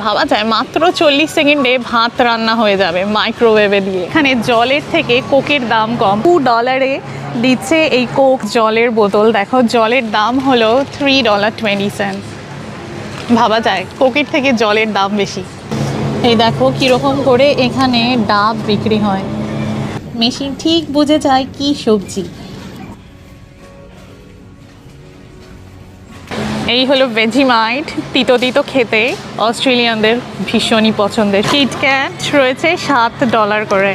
ভাবা যায় মাত্র 40 সেকেন্ডে ভাত রান্না হয়ে যাবে মাইক্রোওয়েভে দিয়ে। এখানে জলের থেকে কোকের দাম কম, $2 দিচ্ছে এই কোক জলের বোতল। দেখো জলের দাম হলো $3.20। ভাবা যায় কোকের থেকে জলের দাম বেশি। এই দেখো কীরকম করে এখানে ডাব বিক্রি হয়, মেশিন ঠিক বুঝে যায় কি সবজি। এই হলো ভেজিমাইট, তিতো তিতো খেতে অস্ট্রেলিয়ানদের ভীষণই পছন্দের। কিটক্যাট রয়েছে $7 করে।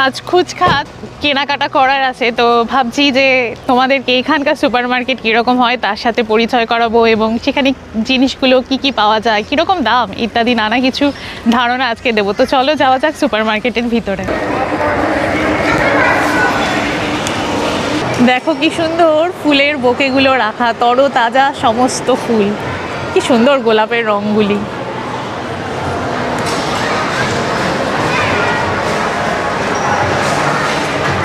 আজ খুচখাচ কেনাকাটা করার আছে, তো ভাবছি যে তোমাদেরকে এখানকার সুপার মার্কেট কীরকম হয় তার সাথে পরিচয় করাবো, এবং সেখানে জিনিসগুলো কি কি পাওয়া যায়, কীরকম দাম ইত্যাদি নানা কিছু ধারণা আজকে দেবো। তো চলো যাওয়া যাক সুপার মার্কেটের ভিতরে। দেখো কি সুন্দর ফুলের বোকেগুলো রাখা, তরতাজা সমস্ত ফুল, কি সুন্দর গোলাপের রঙগুলি।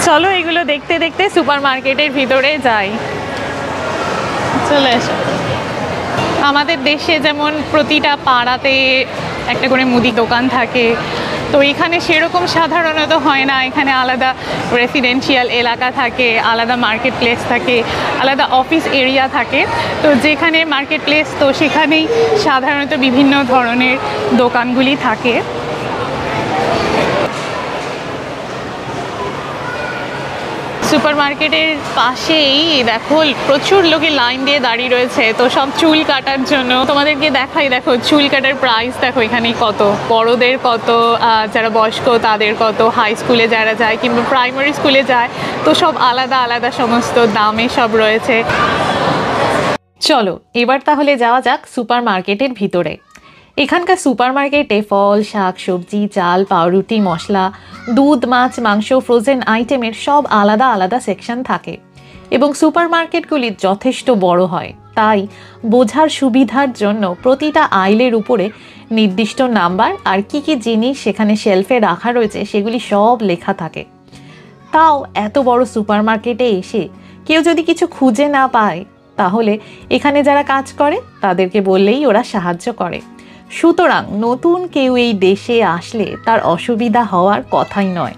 চলো এগুলো দেখতে দেখতে সুপার মার্কেটের ভিতরে যাই। চলে এসো। আমাদের দেশে যেমন প্রতিটা পাড়াতে একটা করে মুদি দোকান থাকে, তো এখানে সেরকম সাধারণত হয় না। এখানে আলাদা রেসিডেন্সিয়াল এলাকা থাকে, আলাদা মার্কেট প্লেস থাকে, আলাদা অফিস এরিয়া থাকে। তো যেখানে মার্কেট প্লেস, তো সেখানেই সাধারণত বিভিন্ন ধরনের দোকানগুলি থাকে। সুপার মার্কেটের পাশেই দেখো প্রচুর লোকে লাইন দিয়ে দাঁড়িয়ে রয়েছে, তো সব চুল কাটার জন্য। তোমাদেরকে দেখাই, দেখো চুল কাটার প্রাইস দেখো এখানে কত, বড়দের কত, যারা বয়স্ক তাদের কত, হাই স্কুলে যারা যায় কিংবা প্রাইমারি স্কুলে যায়, তো সব আলাদা আলাদা সমস্ত দামে সব রয়েছে। চলো এবার তাহলে যাওয়া যাক সুপার মার্কেটের ভিতরে। এখানকার সুপার মার্কেটে ফল, শাক, সবজি, চাল, পাউরুটি, মশলা, দুধ, মাছ, মাংস, ফ্রোজেন আইটেমের সব আলাদা আলাদা সেকশন থাকে, এবং সুপার মার্কেটগুলি যথেষ্ট বড় হয়। তাই বোঝার সুবিধার জন্য প্রতিটা আইলের উপরে নির্দিষ্ট নাম্বার আর কি কি জিনিস সেখানে শেলফে রাখা রয়েছে সেগুলি সব লেখা থাকে। তাও এত বড় সুপার মার্কেটে এসে কেউ যদি কিছু খুঁজে না পায়, তাহলে এখানে যারা কাজ করে তাদেরকে বললেই ওরা সাহায্য করে। সুতরাং নতুন কেউ এই দেশে আসলে তার অসুবিধা হওয়ার কথাই নয়,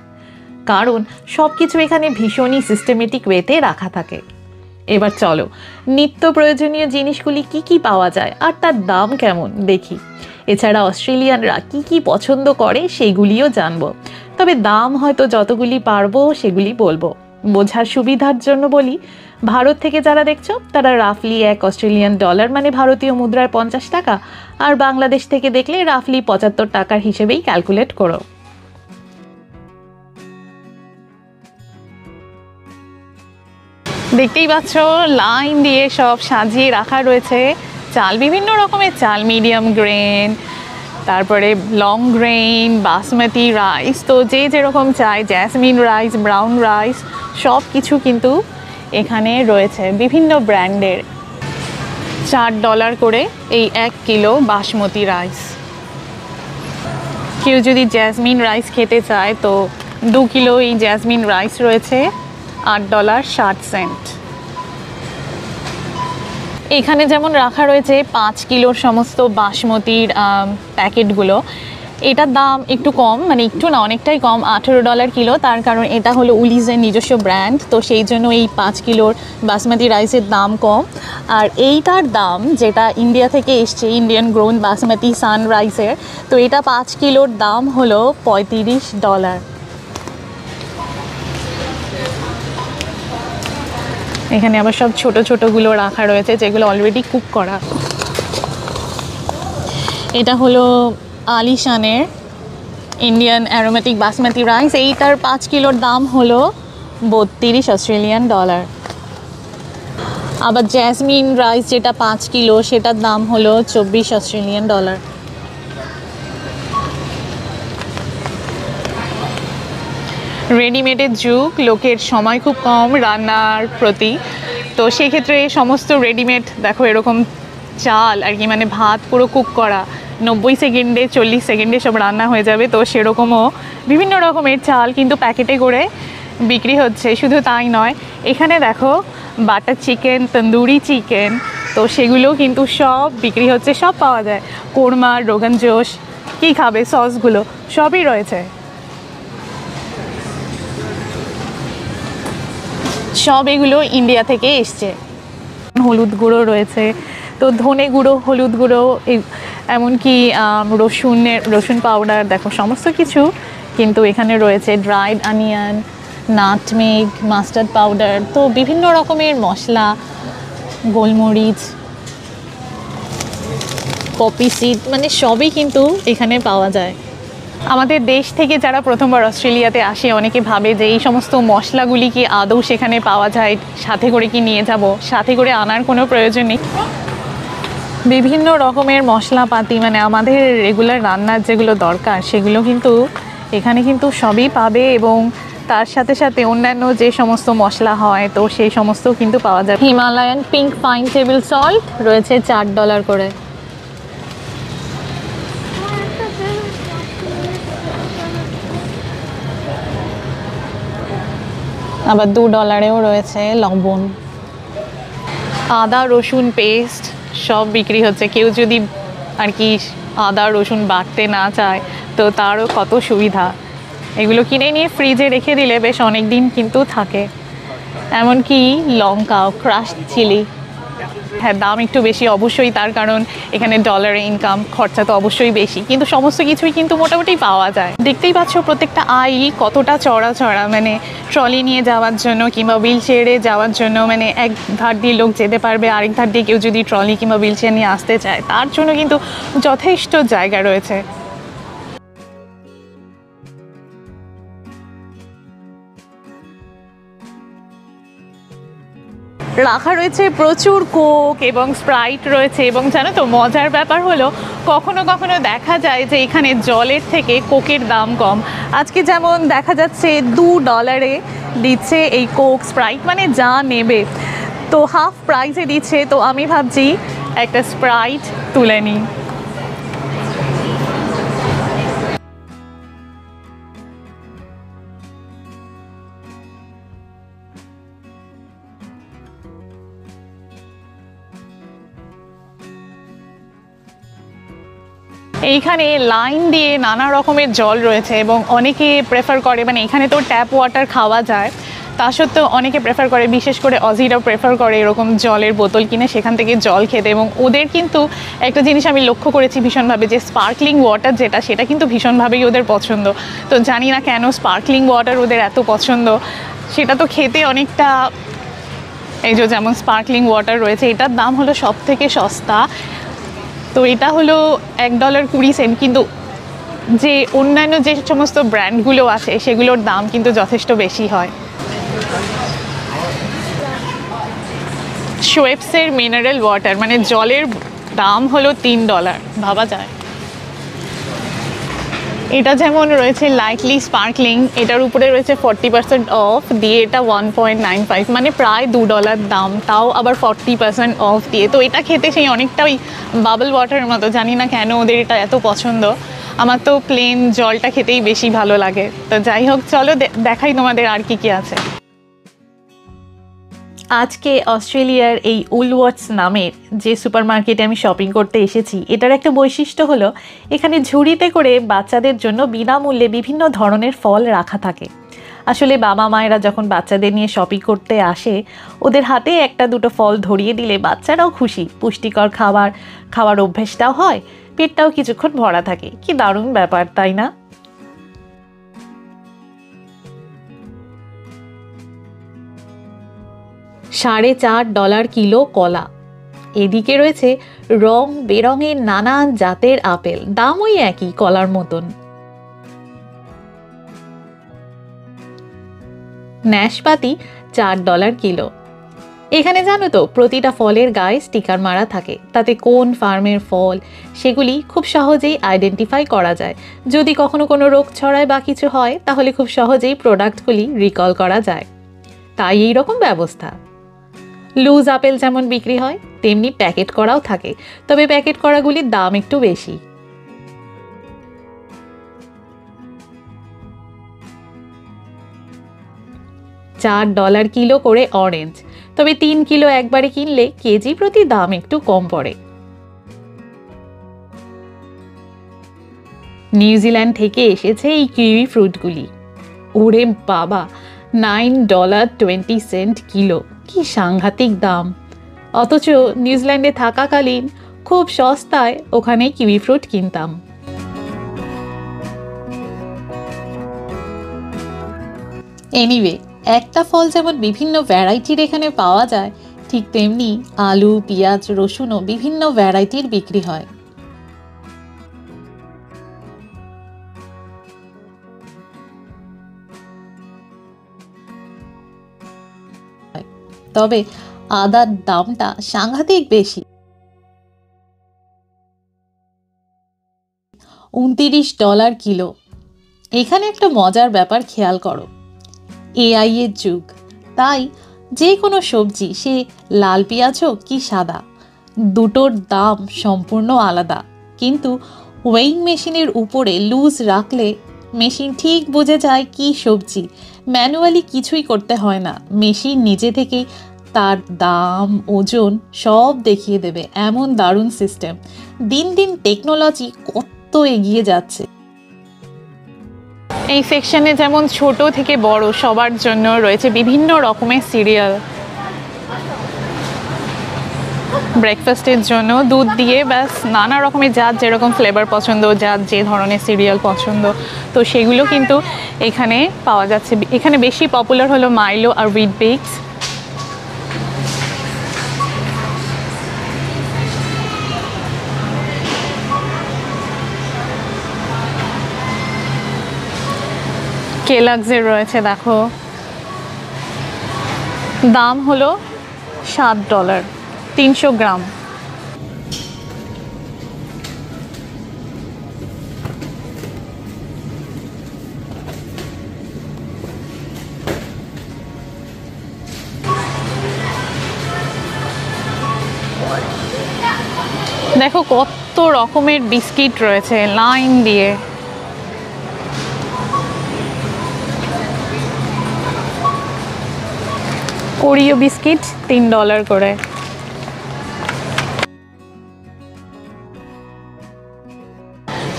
কারণ সব কিছু এখানে ভীষণই সিস্টেমেটিক ওয়েতে রাখা থাকে। এবার চলো নিত্য প্রয়োজনীয় জিনিসগুলি কি কি পাওয়া যায় আর তার দাম কেমন দেখি। এছাড়া অস্ট্রেলিয়ানরা কি কি পছন্দ করে সেগুলিও জানবো, তবে দাম হয়তো যতগুলি পারবো সেগুলি বলবো। বোঝার সুবিধার জন্য বলি, ভারত থেকে যারা দেখছো তারা রাফলি $1 মানে ভারতীয় মুদ্রায় 50 টাকা, আর বাংলাদেশ থেকে দেখলে রাফলি 75 টাকার হিসেবেই ক্যালকুলেট করো। দেখতেই পাচ্ছ লাইন দিয়ে সব সাজিয়ে রাখা রয়েছে চাল, বিভিন্ন রকমের চাল, মিডিয়াম গ্রেন, তারপরে লং গ্রেন, বাসমতি রাইস, তো যে যেরকম চাই, জ্যাসমিন রাইস, ব্রাউন রাইস, সব কিছু কিন্তু এখানে রয়েছে বিভিন্ন ব্র্যান্ডের। $4 করে এই 1 কিলো বাসমতি রাইস। কেউ যদি জ্যাসমিন রাইস খেতে চায় তো 2 কিলো এই জ্যাসমিন রাইস রয়েছে $8.60। এখানে যেমন রাখা রয়েছে 5 কিলোর সমস্ত বাসমতির প্যাকেটগুলো, এটার দাম একটু কম, মানে একটু না অনেকটাই কম, $18 কিলো। তার কারণ এটা হলো উলিজের নিজস্ব ব্র্যান্ড, তো সেই জন্য এই 5 কিলোর বাসমতি রাইসের দাম কম। আর এইটার দাম যেটা ইন্ডিয়া থেকে এসছে, ইন্ডিয়ান গ্রোন বাসমতি সান রাইসের, তো এটা 5 কিলোর দাম হলো $35। এখানে আবার সব ছোট ছোটগুলো রাখা রয়েছে যেগুলো অলরেডি কুক করা। এটা হলো আলিশানের ইন্ডিয়ান অ্যারোমেটিক বাসমতি রাইস, এইটার 5 কিলোর দাম হলো $32। আবার জ্যাসমিন রাইস যেটা 5 কিলো সেটার দাম হলো $24। রেডিমেডের যুগ, লোকের সময় খুব কম রান্নার প্রতি, তো সেক্ষেত্রে সমস্ত রেডিমেড দেখো এরকম চাল আর কি, মানে ভাত পুরো কুক করা, 90 সেকেন্ডে 40 সেকেন্ডে সব রান্না হয়ে যাবে। তো সেরকমও বিভিন্ন রকমের চাল কিন্তু প্যাকেটে করে বিক্রি হচ্ছে। শুধু তাই নয়, এখানে দেখো বাটার চিকেন, তন্দুরি চিকেন, তো সেগুলো কিন্তু সব বিক্রি হচ্ছে, সব পাওয়া যায়। কোরমা, রোগান জোশ, কী খাবে, সসগুলো সবই রয়েছে। সব এগুলো ইন্ডিয়া থেকে এসছে। হলুদ গুঁড়ো রয়েছে, তো ধনে গুঁড়ো, হলুদ গুঁড়ো, এমনকি রসুন পাউডার, দেখো সমস্ত কিছু কিন্তু এখানে রয়েছে। Dried onion, nutmeg, mustard powder, তো বিভিন্ন রকমের মশলা, গোলমরিচ, পপি সিড, মানে সবই কিন্তু এখানে পাওয়া যায়। আমাদের দেশ থেকে যারা প্রথমবার অস্ট্রেলিয়াতে আসে অনেকে ভাবে যে এই সমস্ত মশলাগুলি কি আদৌ সেখানে পাওয়া যায়, সাথে করে কি নিয়ে যাব, সাথে করে আনার কোনো প্রয়োজন নেই। বিভিন্ন রকমের মশলাপাতি, মানে আমাদের রেগুলার রান্নার যেগুলো দরকার সেগুলো কিন্তু এখানে কিন্তু সবই পাবে, এবং তার সাথে সাথে অন্যান্য যে সমস্ত মশলা হয় তো সেই সমস্ত কিন্তু পাওয়া যায়। Himalayan pink fine table salt রয়েছে $4 করে। আবার $2 রয়েছে লবণ। আদা রসুন পেস্ট সব বিক্রি হচ্ছে। কেউ যদি আর কি আদা রসুন বাটতে না চায় তো তারও কত সুবিধা। এগুলো কিনে নিয়ে ফ্রিজে রেখে দিলে বেশ অনেক দিন কিন্তু থাকে। এমনকি লঙ্কাও, ক্রাশ চিলি, হ্যাঁ দাম একটু বেশি অবশ্যই, তার কারণ এখানে ডলারে ইনকাম, খরচা তো অবশ্যই বেশি, কিন্তু সমস্ত কিছুই কিন্তু মোটামুটি পাওয়া যায়। দেখতেই পাচ্ছ প্রত্যেকটা আইল কতটা চড়া চড়া, মানে ট্রলি নিয়ে যাওয়ার জন্য কিংবা হুইল চেয়ারে যাওয়ার জন্য, মানে এক ধার দিয়ে লোক যেতে পারবে, আরেক ধার দিয়ে কেউ যদি ট্রলি কিংবা হুইল চেয়ার নিয়ে আসতে চায় তার জন্য কিন্তু যথেষ্ট জায়গা রয়েছে। রাখা রয়েছে প্রচুর কোক এবং স্প্রাইট রয়েছে। এবং জানো তো মজার ব্যাপার হলো কখনো কখনো দেখা যায় যে এখানে জলের থেকে কোকের দাম কম। আজকে যেমন দেখা যাচ্ছে $2 দিচ্ছে এই কোক, স্প্রাইট, মানে যা নেবে তো হাফ প্রাইসে দিচ্ছে। তো আমি ভাবছি একটা স্প্রাইট তুলে নিই। এইখানে লাইন দিয়ে নানা রকমের জল রয়েছে এবং অনেকে প্রেফার করে, মানে এখানে তো ট্যাপ ওয়াটার খাওয়া যায়, তা সত্ত্বেও অনেকে প্রেফার করে, বিশেষ করে অজিরাও প্রেফার করে এরকম জলের বোতল কিনে সেখান থেকে জল খেতে। এবং ওদের কিন্তু একটা জিনিস আমি লক্ষ্য করেছি ভীষণভাবে, যে স্পার্কলিং ওয়াটার যেটা, সেটা কিন্তু ভীষণভাবেই ওদের পছন্দ। তো জানি না কেন স্পার্কলিং ওয়াটার ওদের এত পছন্দ, সেটা তো খেতে অনেকটা, এই যে যেমন স্পার্কলিং ওয়াটার রয়েছে, এটার দাম হলো সব থেকে সস্তা, তো এটা হলো $1.20, কিন্তু যে অন্যান্য যে সমস্ত ব্র্যান্ডগুলো আছে সেগুলোর দাম কিন্তু যথেষ্ট বেশি হয়। শোয়েপসের মিনারেল ওয়াটার, মানে জলের দাম হলো $3, ভাবা যায়। এটা যেমন রয়েছে লাইটলি স্পার্কলিং, এটার উপরে রয়েছে 40% অফ দিয়ে, এটা 1.95, মানে প্রায় $2 দাম, তাও আবার 40% অফ দিয়ে। তো এটা খেতে সেই অনেকটাই বাবল ওয়াটারের মতো, জানি না কেন ওদের এটা এত পছন্দ। আমার তো প্লেন জলটা খেতেই বেশি ভালো লাগে। তো যাই হোক, চলো দেখাই তোমাদের আর কি কি আছে। আজকে অস্ট্রেলিয়ার এই উলওয়ার্থস নামের যে সুপার মার্কেটে আমি শপিং করতে এসেছি, এটার একটা বৈশিষ্ট্য হলো এখানে ঝুড়িতে করে বাচ্চাদের জন্য বিনামূল্যে বিভিন্ন ধরনের ফল রাখা থাকে। আসলে বাবা মায়েরা যখন বাচ্চাদের নিয়ে শপিং করতে আসে, ওদের হাতে একটা দুটো ফল ধরিয়ে দিলে বাচ্চারাও খুশি, পুষ্টিকর খাওয়ার অভ্যেসটাও হয়, পেটটাও কিছুক্ষণ ভরা থাকে। কি দারুণ ব্যাপার, তাই না? $4.5 কিলো কলা। এদিকে রয়েছে রং বেরঙের নানান জাতের আপেল, দাম ওই একই কলার মতন। নাশপাতি $4 কিলো। এখানে জানো তো প্রতিটা ফলের গায়ে স্টিকার মারা থাকে, তাতে কোন ফার্মের ফল সেগুলি খুব সহজেই আইডেন্টিফাই করা যায়। যদি কখনো কোনো রোগ ছড়ায় বা কিছু হয় তাহলে খুব সহজেই প্রোডাক্টগুলি রিকল করা যায়, তাই এই রকম ব্যবস্থা। লুজ আপেল যেমন বিক্রি হয় তেমনি প্যাকেট করাও থাকে, তবে প্যাকেট করাগুলির দাম একটু বেশি। $4 কিলো করে অরেঞ্জ, তবে 3 কিলো একবারে কিনলে কেজি প্রতি দাম একটু কম পড়ে। নিউজিল্যান্ড থেকে এসেছে এই কিউই ফ্রুটগুলি। ওরে বাবা, $9.20 কিলো, কি সাংঘাতিক দাম! অথচ নিউজিল্যান্ডে থাকাকালীন খুব সস্তায় ওখানে কিউই ফ্রুট কিনতাম। এনিওয়ে, একটা ফল যেমন বিভিন্ন ভ্যারাইটির এখানে পাওয়া যায়, ঠিক তেমনি আলু, পেঁয়াজ, রসুনও বিভিন্ন ভ্যারাইটির বিক্রি হয়। তবে আদার দামটা সাংঘাতিক বেশি, $29 কিলো। এখানে একটা মজার ব্যাপার খেয়াল করো, এআই এর যুগ, তাই যে কোনো সবজি, সে লাল পেঁয়াজ হোক কি সাদা, দুটোর দাম সম্পূর্ণ আলাদা। কিন্তু ওয়েইং মেশিনের উপরে লুজ রাখলে মেশিন ঠিক বুঝে যায় কি সবজি, ম্যানুয়ালি কিছুই করতে হয় না, মেশিন নিজে থেকেই তার দাম, ওজন সব দেখিয়ে দেবে। এমন দারুণ সিস্টেম। দিন দিন টেকনোলজি কত এগিয়ে যাচ্ছে। এই সেকশনে যেমন ছোট থেকে বড় সবার জন্য রয়েছে বিভিন্ন রকমের সিরিয়াল। ব্রেকফাস্টের জন্য দুধ দিয়ে ব্যাস নানা রকমের, যার যেরকম ফ্লেভার পছন্দ, যার যে ধরনের সিরিয়াল পছন্দ, তো সেগুলো কিন্তু এখানে পাওয়া যাচ্ছে। এখানে বেশি পপুলার হলো মাইলো আর হুইট বিক্স। কেলগসের রয়েছে, দেখো দাম হলো $7, 300 গ্রাম। দেখো কত রকমের বিস্কিট রয়েছে লাইন দিয়ে। ওরিও বিস্কিট $3 করে।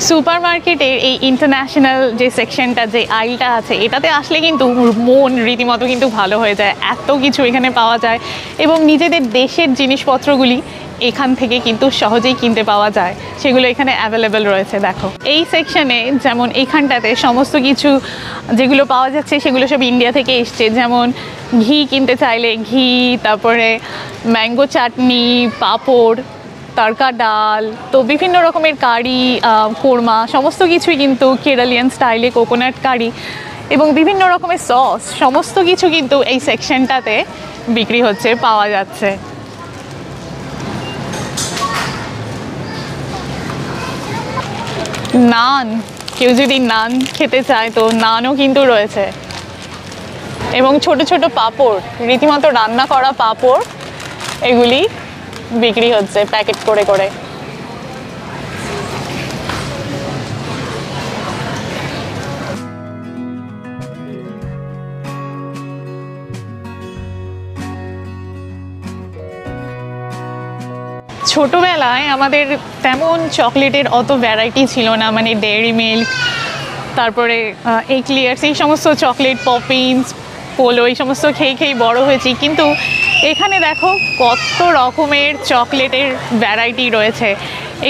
সুপার মার্কেটের এই ইন্টারন্যাশনাল যে সেকশনটা, যে আইলটা আছে, এটাতে আসলে কিন্তু মন রীতিমতো কিন্তু ভালো হয়ে যায়। এত কিছু এখানে পাওয়া যায় এবং নিজেদের দেশের জিনিসপত্রগুলি এখান থেকে কিন্তু সহজেই কিনতে পাওয়া যায়, সেগুলো এখানে অ্যাভেলেবেল রয়েছে। দেখো এই সেকশনে যেমন এখানটাতে সমস্ত কিছু যেগুলো পাওয়া যাচ্ছে সেগুলো সব ইন্ডিয়া থেকে এসছে। যেমন ঘি কিনতে চাইলে ঘি, তারপরে ম্যাঙ্গো চাটনি, পাঁপড়, তড়কা ডাল, তো বিভিন্ন রকমের কারি, কোরমা, সমস্ত কিছুই কিন্তু কেরালিয়ান স্টাইলে, কোকোনাট কারি এবং বিভিন্ন রকমের সস, সমস্ত কিছু কিন্তু এই সেকশনটাতে বিক্রি হচ্ছে, পাওয়া যাচ্ছে। নান, কেউ যদি নান খেতে চায় তো নানও কিন্তু রয়েছে এবং ছোট ছোট পাঁপড়, রীতিমতো রান্না করা পাঁপড়, এগুলি বিক্রি হচ্ছে প্যাকেট করে করে। ছোটবেলায় আমাদের তেমন চকলেটের অত ভ্যারাইটি ছিল না, মানে ডেয়ারি মিল্ক, তারপরে এক্লিয়ার্স, এই সমস্ত চকলেট, পপিন্স, পোলো, এই সমস্ত খেয়ে খেয়ে বড় হয়েছি। কিন্তু এখানে দেখো কত রকমের চকলেটের ভ্যারাইটি রয়েছে।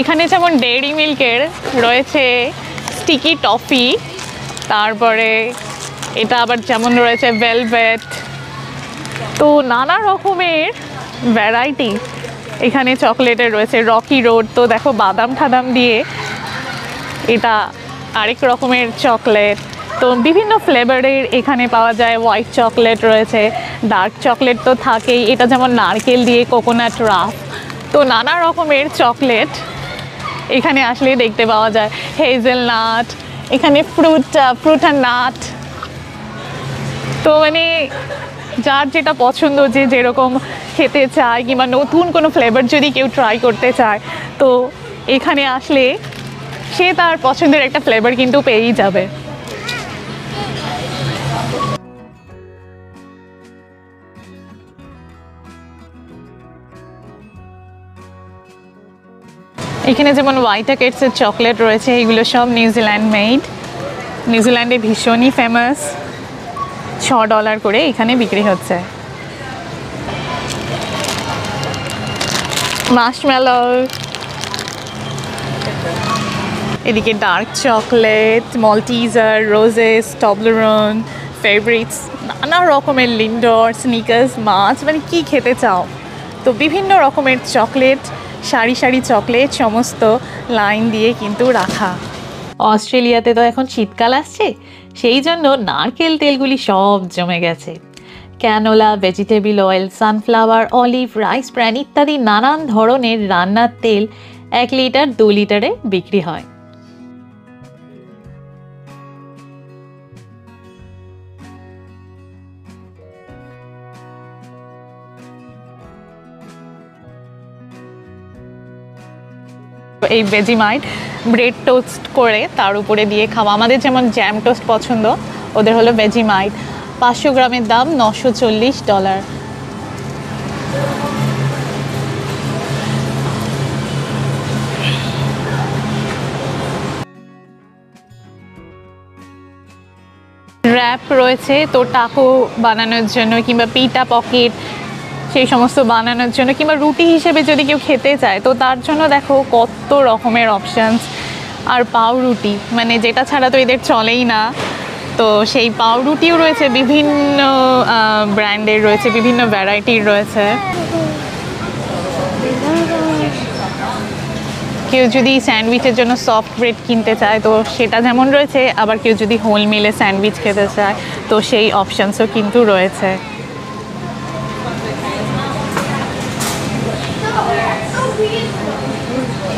এখানে যেমন ডেয়ারি মিল্কের রয়েছে স্টিকি টফি, তারপরে এটা আবার যেমন রয়েছে ভেলভেট, তো নানা রকমের ভ্যারাইটি এখানে চকলেটের রয়েছে। রকি রোড, তো দেখো বাদাম ঠাদাম দিয়ে এটা আরেক রকমের চকলেট, তো বিভিন্ন ফ্লেভারের এখানে পাওয়া যায়। হোয়াইট চকলেট রয়েছে, ডার্ক চকলেট তো থাকেই, এটা যেমন নারকেল দিয়ে, কোকোনাট রাফ, তো নানা রকমের চকলেট এখানে আসলে দেখতে পাওয়া যায়। হেজেলনাট, এখানে ফ্রুট আর নাট, তো মানে যার যেটা পছন্দ, যে যেরকম খেতে চায় কিংবা নতুন কোনো ফ্লেভার যদি কেউ ট্রাই করতে চায়, তো এখানে আসলে সে তার পছন্দের একটা ফ্লেভার কিন্তু পেয়েই যাবে। এখানে যেমন ওয়াইটাকেটসের চকলেট রয়েছে, এগুলো সব নিউজিল্যান্ড মেড। নিউজিল্যান্ডে ভীষণই ফেমাস। $6 করে এখানে বিক্রি হচ্ছে। মার্শমেলো, এদিকে ডার্ক চকলেট, মলটিজার, রোজেস, টবলেরন, ফেভারিটস, নানা রকমের লিন্ডর, স্নিকার্স, মাছ, মানে কি খেতে চাও। তো বিভিন্ন রকমের চকলেট, সারি সারি চকলেট সমস্ত লাইন দিয়ে কিন্তু রাখা। অস্ট্রেলিয়াতে তো এখন শীতকাল আসছে, সেই জন্য নারকেল তেলগুলি সব জমে গেছে। Canola, vegetable oil, sunflower, olive, rice bran ইত্যাদি নানান ধরনের রান্নার তেল 1 লিটার 2 লিটারে বিক্রি হয়। এই ভেজিমাইট ব্রেড টোস্ট করে তার উপরে দিয়ে খাওয়া। আমাদের যেমন জ্যাম টোস্ট পছন্দ, ওদের হলো ভেজিমাইট। 500 গ্রামের দাম $940। র্যাপ রয়েছে তো টাকো বানানোর জন্য, কিংবা পিটা পকেট সেই সমস্ত বানানোর জন্য, কিংবা রুটি হিসেবে যদি কেউ খেতে চায় তো তার জন্য দেখো কত রকমের অপশানস। আর পাউরুটি, মানে যেটা ছাড়া তো এদের চলেই না। তো সেই পাউরুটিও রয়েছে, বিভিন্ন ব্র্যান্ডের রয়েছে, বিভিন্ন ভ্যারাইটির রয়েছে। কেউ যদি স্যান্ডউইচের জন্য সফট ব্রেড কিনতে চায় তো সেটা যেমন রয়েছে, আবার কেউ যদি হোল মিলে স্যান্ডউইচ খেতে চায় তো সেই অপশানসও কিন্তু রয়েছে।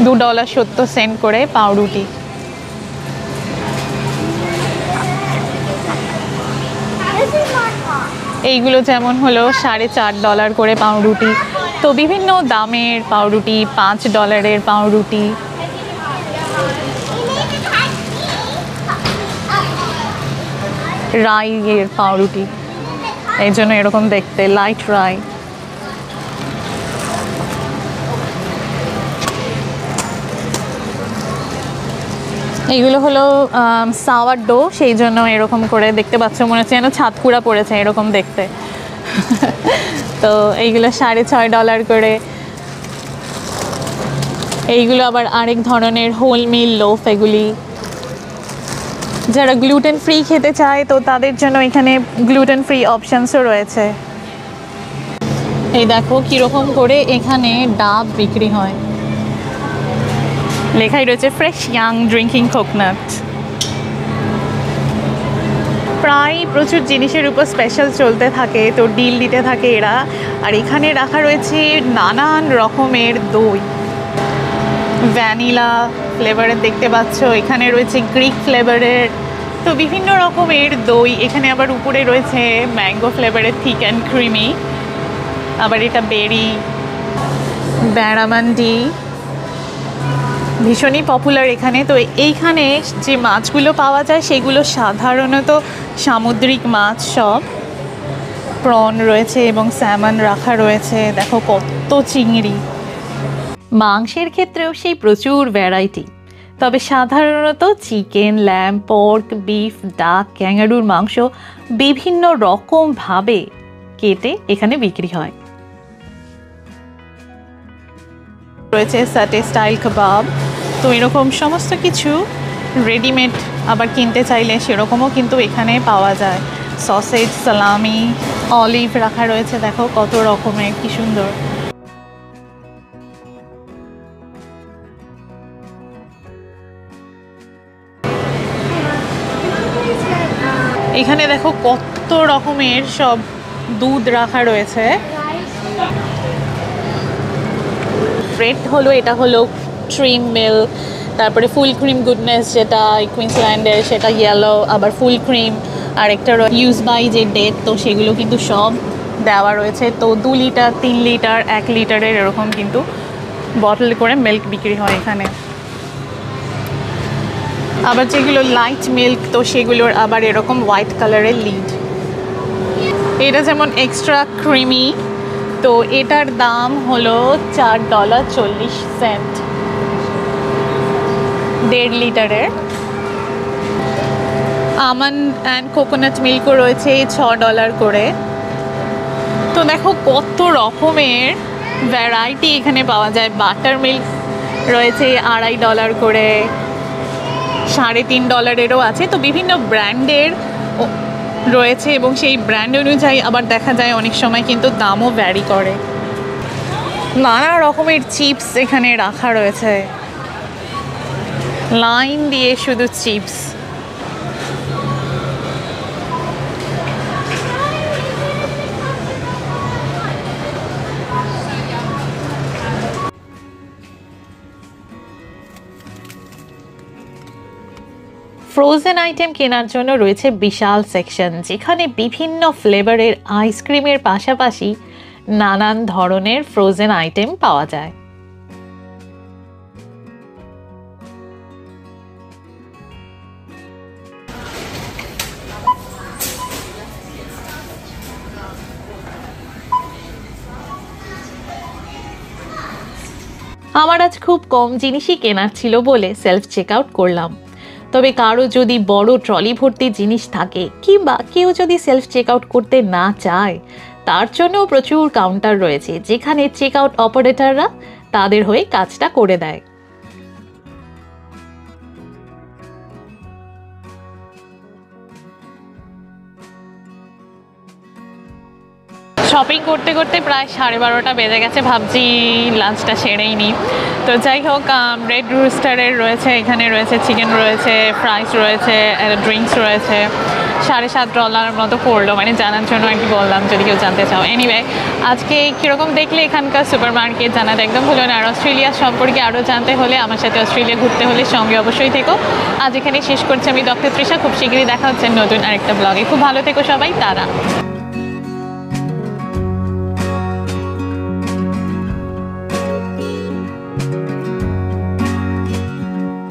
$2.70 করে পাউরুটি। এইগুলো যেমন হলো $4.5 করে পাউরুটি। তো বিভিন্ন দামের পাউরুটি, $5 পাউরুটি। রাইয়ের পাউরুটি, এই জন্য এরকম দেখতে, লাইট রাই। এইগুলো হলো সাওয়ার ডো, সেই জন্য এরকম করে দেখতে পাচ্ছ, মনে হচ্ছে যেন ছাদকুড়া পড়েছে এরকম দেখতে। তো এইগুলো $6.5 করে। এইগুলো আবার আরেক ধরনের হোল মিল লোফ। এগুলি যারা গ্লুটেন ফ্রি খেতে চায় তো তাদের জন্য এখানে গ্লুটেন ফ্রি অপশানসও রয়েছে। এই দেখো কীরকম করে এখানে ডাব বিক্রি হয়, লেখাই রয়েছে ফ্রেশ ইয়াং ড্রিঙ্কিং কোকোনাট। প্রায় প্রচুর জিনিসের উপর স্পেশাল চলতে থাকে, তো ডিল দিতে থাকে এরা। আর এখানে রাখা রয়েছে নানান রকমের দই, ভ্যানিলা ফ্লেভারের দেখতে পাচ্ছ, এখানে রয়েছে গ্রিক ফ্লেভারের, তো বিভিন্ন রকমের দই। এখানে আবার উপরে রয়েছে ম্যাঙ্গো ফ্লেভারের থিক অ্যান্ড ক্রিমি, আবার এটা বেরি, ব্যারামান্ডি ভীষণই পপুলার এখানে। তো এইখানে যে মাছগুলো পাওয়া যায় সেগুলো সাধারণত সামুদ্রিক মাছ, সব প্রন রয়েছে এবং স্যামন রাখা রয়েছে। দেখো কত চিংড়ি। মাংসের ক্ষেত্রেও সেই প্রচুর ভ্যারাইটি, তবে সাধারণত চিকেন, ল্যাম্ব, পর্ক, বিফ, ডাক, ক্যাঙ্গারুর মাংস বিভিন্ন রকমভাবে কেটে এখানে বিক্রি হয়। রয়েছে সাটে স্টাইল কাবাব, তো এরকম সমস্ত কিছু রেডিমেড আবার কিনতে চাইলে সেরকমও কিন্তু এখানে পাওয়া যায়। সসেজ, সালামি, অলিভ রাখা রয়েছে, দেখো কত রকমের, কি সুন্দর। এখানে দেখো কত রকমের সব দুধ রাখা রয়েছে। ব্রেড হলো, এটা হলো ট্রিম মিল্ক, তারপরে ফুল ক্রিম গুডনেস যেটা কুইন্সল্যান্ডের, সেটা ইয়েলো, আবার ফুল ক্রিম, আর একটা ইউজ বাই যে ডেট, তো সেগুলো কিন্তু সব দেওয়া রয়েছে। তো 2 লিটার, 3 লিটার, 1 লিটারের এরকম কিন্তু বটল করে মিল্ক বিক্রি হয় এখানে। আবার যেগুলো লাইট মিল্ক তো সেগুলোর আবার এরকম হোয়াইট কালারের লিড। এটা যেমন এক্সট্রা ক্রিমি, তো এটার দাম হলো $4.40। 1.5 লিটারের। আমন্ড অ্যান্ড কোকোনাট মিল্কও রয়েছে $6 করে। তো দেখো কত রকমের ভ্যারাইটি এখানে পাওয়া যায়। বাটার মিল্ক রয়েছে $2.5 করে, $3.5 আছে। তো বিভিন্ন ব্র্যান্ডের রয়েছে এবং সেই ব্র্যান্ড অনুযায়ী আবার দেখা যায় অনেক সময় কিন্তু দামও ভ্যারি করে। নানা রকমের চিপস এখানে রাখা রয়েছে, লাইন দিয়ে শুধু চিপস। ফ্রোজেন আইটেম কেনার জন্য রয়েছে বিশাল সেকশন, যেখানে বিভিন্ন ফ্লেভারের আইসক্রিমের পাশাপাশি নানান ধরনের ফ্রোজেন আইটেম পাওয়া যায়। আমার আজ খুব কম জিনিসই কেনার ছিল বলে সেলফ চেক আউট করলাম। তবে কারো যদি বড় ট্রলি ভর্তি জিনিস থাকে কিংবা কেউ যদি সেলফ চেক আউট করতে না চায়, তার জন্যও প্রচুর কাউন্টার রয়েছে, যেখানে চেক আউট অপারেটররা তাদের হয়ে কাজটা করে দেয়। শপিং করতে করতে প্রায় 12:30 বেজে গেছে, ভাবছি লাঞ্চটা সেরেই নিই। তো যাই হোক, রেড রুস্টারের রয়েছে, এখানে রয়েছে চিকেন রয়েছে, ফ্রাইস রয়েছে, ড্রিঙ্কস রয়েছে। $7.5 মতো পড়লো, মানে জানার জন্য আর কি বললাম যদি কেউ জানতে চাও। এনিওয়ে, আজকে কীরকম দেখলে এখানকার সুপার মার্কেট জানাতে একদম ভুলো না। আর অস্ট্রেলিয়া সম্পর্কে আরও জানতে হলে, আমার সাথে অস্ট্রেলিয়া ঘুরতে হলে সঙ্গে অবশ্যই থেকো। আজ এখানে শেষ করছি আমি ডক্টর তৃষা। খুব শীঘ্রই দেখা হচ্ছে নতুন আরেকটা ব্লগে। খুব ভালো থেকো সবাই, তারা।